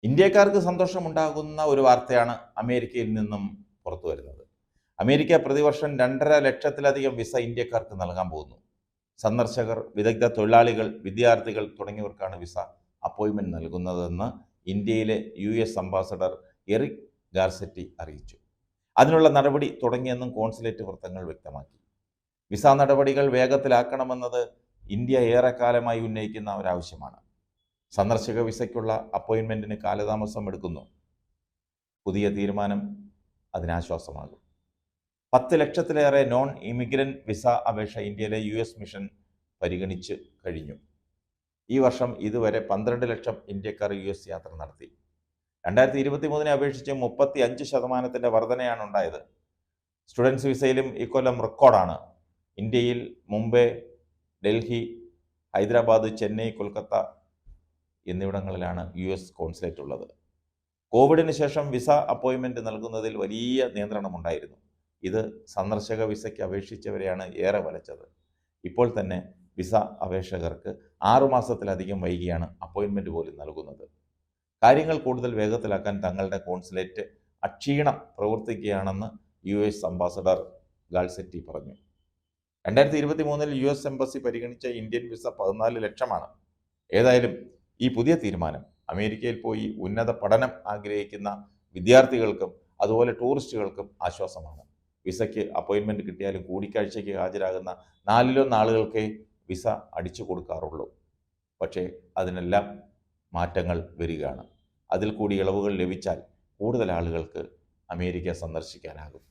ഇന്ത്യക്കാർക്ക് സന്തോഷമുണ്ടാകുന്ന ഒരു വാർത്തയാണ് അമേരിക്കയിൽ നിന്നും പുറത്തു വരുന്നത്. അമേരിക്ക പ്രതിവർഷം 2.5 ലക്ഷത്തിലധികം വിസ ഇന്ത്യക്കാർക്ക് നൽകാൻ പോകുന്നു. സന്ദർശകർ, വിദഗ്ധ തൊഴിലാളികൾ, വിദ്യാർത്ഥികൾ തുടങ്ങിയവർക്കാണ് വിസ അപ്പോയിൻമെന്റ് നൽകുന്നതെന്ന് ഇന്ത്യയിലെ US അംബാസഡർ എറിക് ഗാർസെറ്റി അറിയിച്ചു. അതിനുള്ള നടപടി തുടങ്ങിയെന്നും കോൺസുലേറ്റ് വൃത്തങ്ങൾ വ്യക്തമാക്കി. വിസ നടപടികൾ വേഗത്തിലാക്കണമെന്നത് ഇന്ത്യ ഏറെക്കാലമായി ഉന്നയിക്കുന്ന ഒരാവശ്യമാണ്. സന്ദർശക വിസയ്ക്കുള്ള അപ്പോയിൻമെൻറ്റിന് കാലതാമസം എടുക്കുന്നു. പുതിയ തീരുമാനം അതിനാശ്വാസമാകും. 10 ലക്ഷത്തിലേറെ നോൺ ഇമിഗ്രൻ്റ് വിസ അപേക്ഷ ഇന്ത്യയിലെ US മിഷൻ പരിഗണിച്ച് കഴിഞ്ഞു. ഈ വർഷം ഇതുവരെ 12 ലക്ഷം ഇന്ത്യക്കാർ US യാത്ര നടത്തി. 2023 അപേക്ഷിച്ച് 35% വർധനയാണ് ഉണ്ടായത്. സ്റ്റുഡൻസ് വിസയിലും ഇക്കൊല്ലം റെക്കോർഡാണ്. ഇന്ത്യയിൽ മുംബൈ, ഡൽഹി, ഹൈദരാബാദ്, ചെന്നൈ, കൊൽക്കത്ത എന്നിവിടങ്ങളിലാണ് US കോൺസുലേറ്റ് ഉള്ളത്. കോവിഡിന് ശേഷം വിസ അപ്പോയിൻമെൻറ്റ് നൽകുന്നതിൽ വലിയ നിയന്ത്രണമുണ്ടായിരുന്നു. ഇത് സന്ദർശക വിസയ്ക്ക് അപേക്ഷിച്ചവരെയാണ് ഏറെ വലച്ചത്. ഇപ്പോൾ തന്നെ വിസ അപേക്ഷകർക്ക് 6 മാസത്തിലധികം വൈകിയാണ് അപ്പോയിൻമെൻറ്റ് പോലും നൽകുന്നത്. കാര്യങ്ങൾ കൂടുതൽ വേഗത്തിലാക്കാൻ തങ്ങളുടെ കോൺസുലേറ്റ് അക്ഷീണം പ്രവർത്തിക്കുകയാണെന്ന് US അംബാസഡർ ഗാൾസെറ്റി പറഞ്ഞു. 2023 US എംബസി പരിഗണിച്ച ഇന്ത്യൻ വിസ 14 ലക്ഷമാണ്. ഏതായാലും ഈ പുതിയ തീരുമാനം അമേരിക്കയിൽ പോയി ഉന്നത പഠനം ആഗ്രഹിക്കുന്ന വിദ്യാർത്ഥികൾക്കും അതുപോലെ ടൂറിസ്റ്റുകൾക്കും ആശ്വാസമാണ്. വിസയ്ക്ക് അപ്പോയിൻമെൻറ്റ് കിട്ടിയാലും കൂടിക്കാഴ്ചയ്ക്ക് ഹാജരാകുന്ന 4-1 ആളുകൾക്കേ വിസ അടിച്ചു കൊടുക്കാറുള്ളൂ. പക്ഷേ അതിനെല്ലാം മാറ്റങ്ങൾ വരികയാണ്. അതിൽ കൂടി ഇളവുകൾ ലഭിച്ചാൽ കൂടുതൽ ആളുകൾക്ക് അമേരിക്ക സന്ദർശിക്കാനാകും.